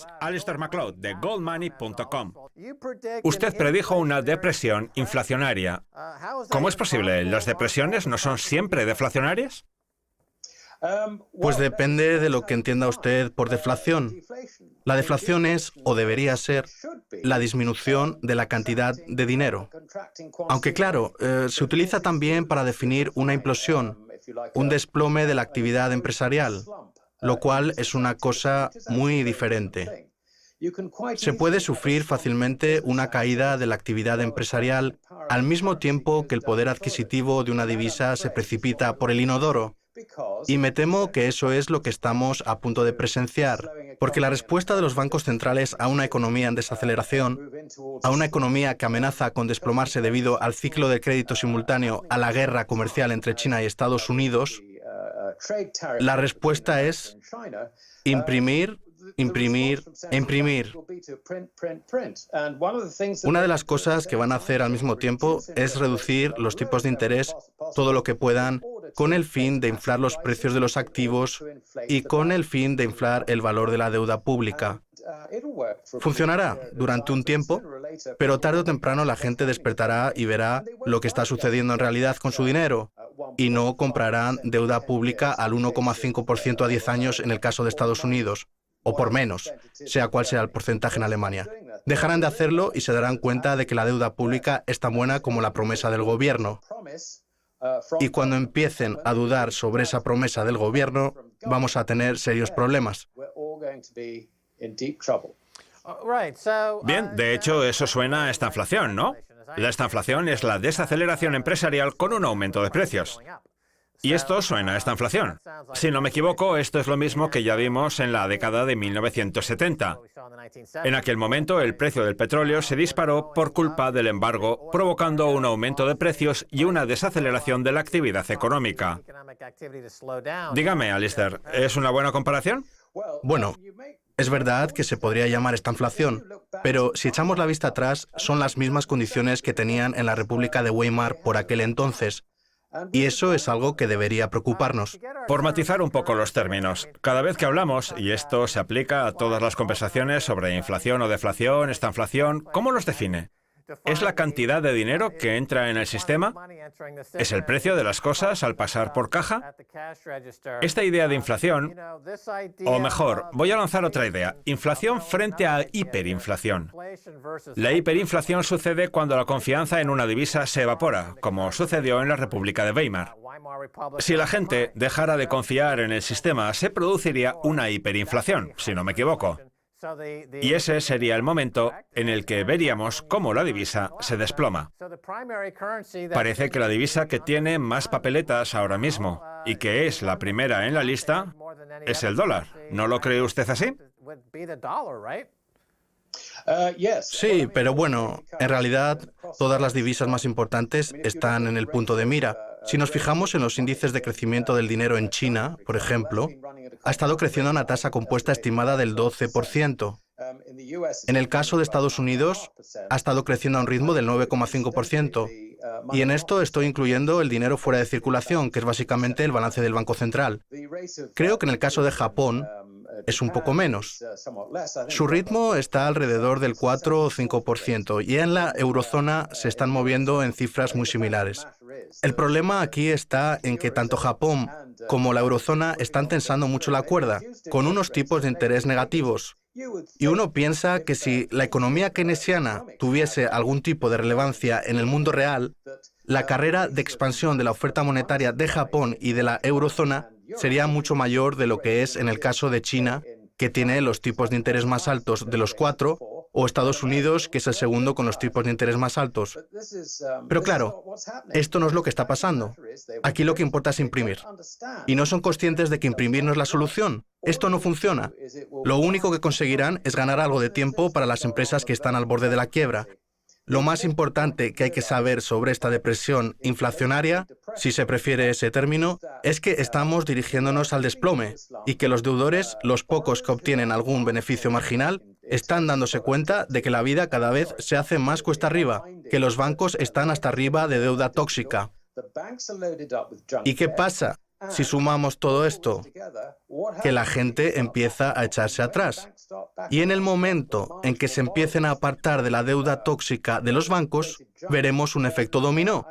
Markets, Alistair MacLeod, de goldmoney.com. Usted predijo una depresión inflacionaria. ¿Cómo es posible? ¿Las depresiones no son siempre deflacionarias? Pues depende de lo que entienda usted por deflación. La deflación es, o debería ser, la disminución de la cantidad de dinero. Aunque claro, se utiliza también para definir una implosión, un desplome de la actividad empresarial, lo cual es una cosa muy diferente. Se puede sufrir fácilmente una caída de la actividad empresarial al mismo tiempo que el poder adquisitivo de una divisa se precipita por el inodoro. Y me temo que eso es lo que estamos a punto de presenciar, porque la respuesta de los bancos centrales a una economía en desaceleración, a una economía que amenaza con desplomarse debido al ciclo de crédito simultáneo a la guerra comercial entre China y Estados Unidos, la respuesta es imprimir, imprimir e imprimir. Una de las cosas que van a hacer al mismo tiempo es reducir los tipos de interés todo lo que puedan con el fin de inflar los precios de los activos y con el fin de inflar el valor de la deuda pública. Funcionará durante un tiempo, pero tarde o temprano la gente despertará y verá lo que está sucediendo en realidad con su dinero y no comprarán deuda pública al 1,5% a 10 años en el caso de Estados Unidos, o por menos, sea cual sea el porcentaje en Alemania. Dejarán de hacerlo y se darán cuenta de que la deuda pública es tan buena como la promesa del gobierno. Y cuando empiecen a dudar sobre esa promesa del gobierno, vamos a tener serios problemas. Bien, de hecho, eso suena a estanflación, ¿no? La estanflación es la desaceleración empresarial con un aumento de precios. Y esto suena a estanflación. Si no me equivoco, esto es lo mismo que ya vimos en la década de 1970. En aquel momento, el precio del petróleo se disparó por culpa del embargo, provocando un aumento de precios y una desaceleración de la actividad económica. Dígame, Alistair, ¿es una buena comparación? Bueno, es verdad que se podría llamar estanflación, pero si echamos la vista atrás, son las mismas condiciones que tenían en la República de Weimar por aquel entonces. Y eso es algo que debería preocuparnos. Por matizar un poco los términos, cada vez que hablamos, y esto se aplica a todas las conversaciones sobre inflación o deflación, estanflación, ¿cómo los define? ¿Es la cantidad de dinero que entra en el sistema? ¿Es el precio de las cosas al pasar por caja? Esta idea de inflación, o mejor, voy a lanzar otra idea, inflación frente a hiperinflación. La hiperinflación sucede cuando la confianza en una divisa se evapora, como sucedió en la República de Weimar. Si la gente dejara de confiar en el sistema, se produciría una hiperinflación, si no me equivoco. Y ese sería el momento en el que veríamos cómo la divisa se desploma. Parece que la divisa que tiene más papeletas ahora mismo, y que es la primera en la lista, es el dólar. ¿No lo cree usted así? Sí, pero bueno, en realidad todas las divisas más importantes están en el punto de mira. Si nos fijamos en los índices de crecimiento del dinero en China, por ejemplo, ha estado creciendo a una tasa compuesta estimada del 12%. En el caso de Estados Unidos, ha estado creciendo a un ritmo del 9,5%. Y en esto estoy incluyendo el dinero fuera de circulación, que es básicamente el balance del Banco Central. Creo que en el caso de Japón es un poco menos. Su ritmo está alrededor del 4 o 5%, y en la eurozona se están moviendo en cifras muy similares. El problema aquí está en que tanto Japón como la eurozona están tensando mucho la cuerda, con unos tipos de interés negativos. Y uno piensa que si la economía keynesiana tuviese algún tipo de relevancia en el mundo real, la carrera de expansión de la oferta monetaria de Japón y de la eurozona sería mucho mayor de lo que es en el caso de China, que tiene los tipos de interés más altos de los 4, o Estados Unidos, que es el segundo con los tipos de interés más altos. Pero claro, esto no es lo que está pasando. Aquí lo que importa es imprimir. Y no son conscientes de que imprimir no es la solución. Esto no funciona. Lo único que conseguirán es ganar algo de tiempo para las empresas que están al borde de la quiebra. Lo más importante que hay que saber sobre esta depresión inflacionaria, si se prefiere ese término, es que estamos dirigiéndonos al desplome y que los deudores, los pocos que obtienen algún beneficio marginal, están dándose cuenta de que la vida cada vez se hace más cuesta arriba, que los bancos están hasta arriba de deuda tóxica. ¿Y qué pasa si sumamos todo esto? Que la gente empieza a echarse atrás. Y en el momento en que se empiecen a apartar de la deuda tóxica de los bancos, veremos un efecto dominó.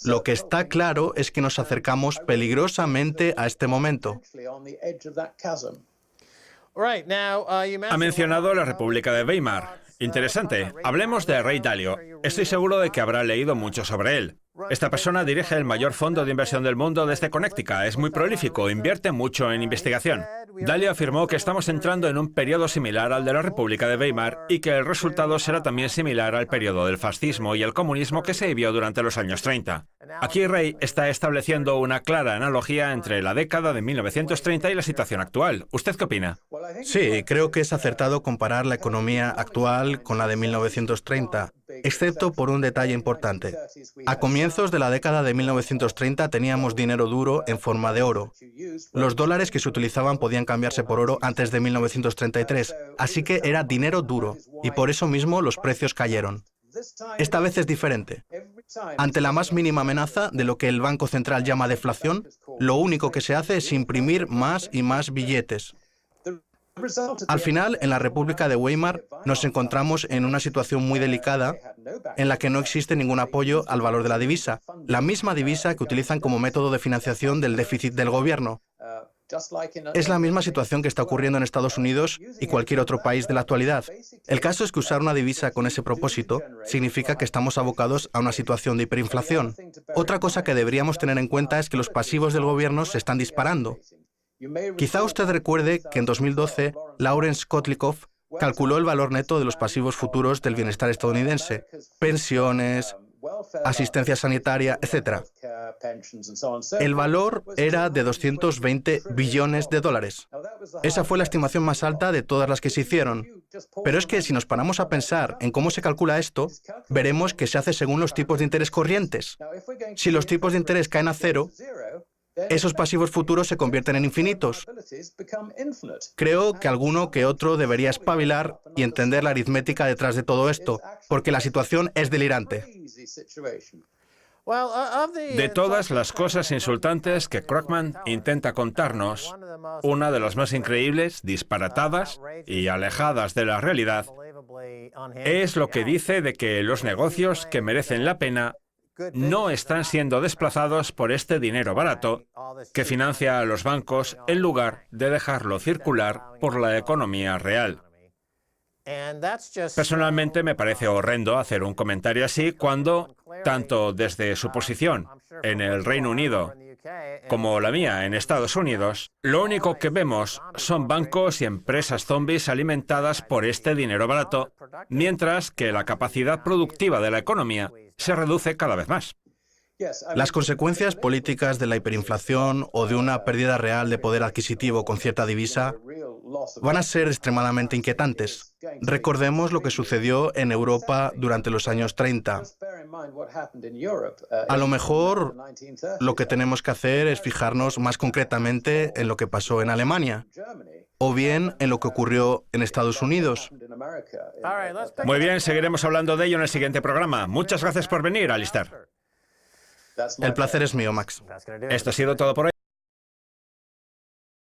Lo que está claro es que nos acercamos peligrosamente a este momento. Ha mencionado la República de Weimar. Interesante. Hablemos de Ray Dalio. Estoy seguro de que habrá leído mucho sobre él. Esta persona dirige el mayor fondo de inversión del mundo desde Connecticut. Es muy prolífico, invierte mucho en investigación. Dalio afirmó que estamos entrando en un periodo similar al de la República de Weimar y que el resultado será también similar al periodo del fascismo y el comunismo que se vivió durante los años 30. Aquí Ray está estableciendo una clara analogía entre la década de 1930 y la situación actual. ¿Usted qué opina? Sí, creo que es acertado comparar la economía actual con la de 1930, excepto por un detalle importante. A comienzos de la década de 1930 teníamos dinero duro en forma de oro. Los dólares que se utilizaban podían cambiarse por oro antes de 1933, así que era dinero duro, y por eso mismo los precios cayeron. Esta vez es diferente. Ante la más mínima amenaza de lo que el Banco Central llama deflación, lo único que se hace es imprimir más y más billetes. Al final, en la República de Weimar, nos encontramos en una situación muy delicada en la que no existe ningún apoyo al valor de la divisa, la misma divisa que utilizan como método de financiación del déficit del gobierno. Es la misma situación que está ocurriendo en Estados Unidos y cualquier otro país de la actualidad. El caso es que usar una divisa con ese propósito significa que estamos abocados a una situación de hiperinflación. Otra cosa que deberíamos tener en cuenta es que los pasivos del gobierno se están disparando. Quizá usted recuerde que en 2012 Lawrence Kotlikoff calculó el valor neto de los pasivos futuros del bienestar estadounidense, pensiones, asistencia sanitaria, etc. El valor era de 220 billones de dólares. Esa fue la estimación más alta de todas las que se hicieron. Pero es que si nos paramos a pensar en cómo se calcula esto, veremos que se hace según los tipos de interés corrientes. Si los tipos de interés caen a cero, esos pasivos futuros se convierten en infinitos. Creo que alguno que otro debería espabilar y entender la aritmética detrás de todo esto, porque la situación es delirante. De todas las cosas insultantes que Krugman intenta contarnos, una de las más increíbles, disparatadas y alejadas de la realidad es lo que dice de que los negocios que merecen la pena no están siendo desplazados por este dinero barato que financia a los bancos en lugar de dejarlo circular por la economía real. Personalmente me parece horrendo hacer un comentario así cuando, tanto desde su posición en el Reino Unido como la mía en Estados Unidos, lo único que vemos son bancos y empresas zombies alimentadas por este dinero barato, mientras que la capacidad productiva de la economía se reduce cada vez más. Las consecuencias políticas de la hiperinflación o de una pérdida real de poder adquisitivo con cierta divisa van a ser extremadamente inquietantes. Recordemos lo que sucedió en Europa durante los años 30. A lo mejor lo que tenemos que hacer es fijarnos más concretamente en lo que pasó en Alemania, o bien en lo que ocurrió en Estados Unidos. Muy bien, seguiremos hablando de ello en el siguiente programa. Muchas gracias por venir, Alistair. El placer es mío, Max. Esto ha sido todo por hoy.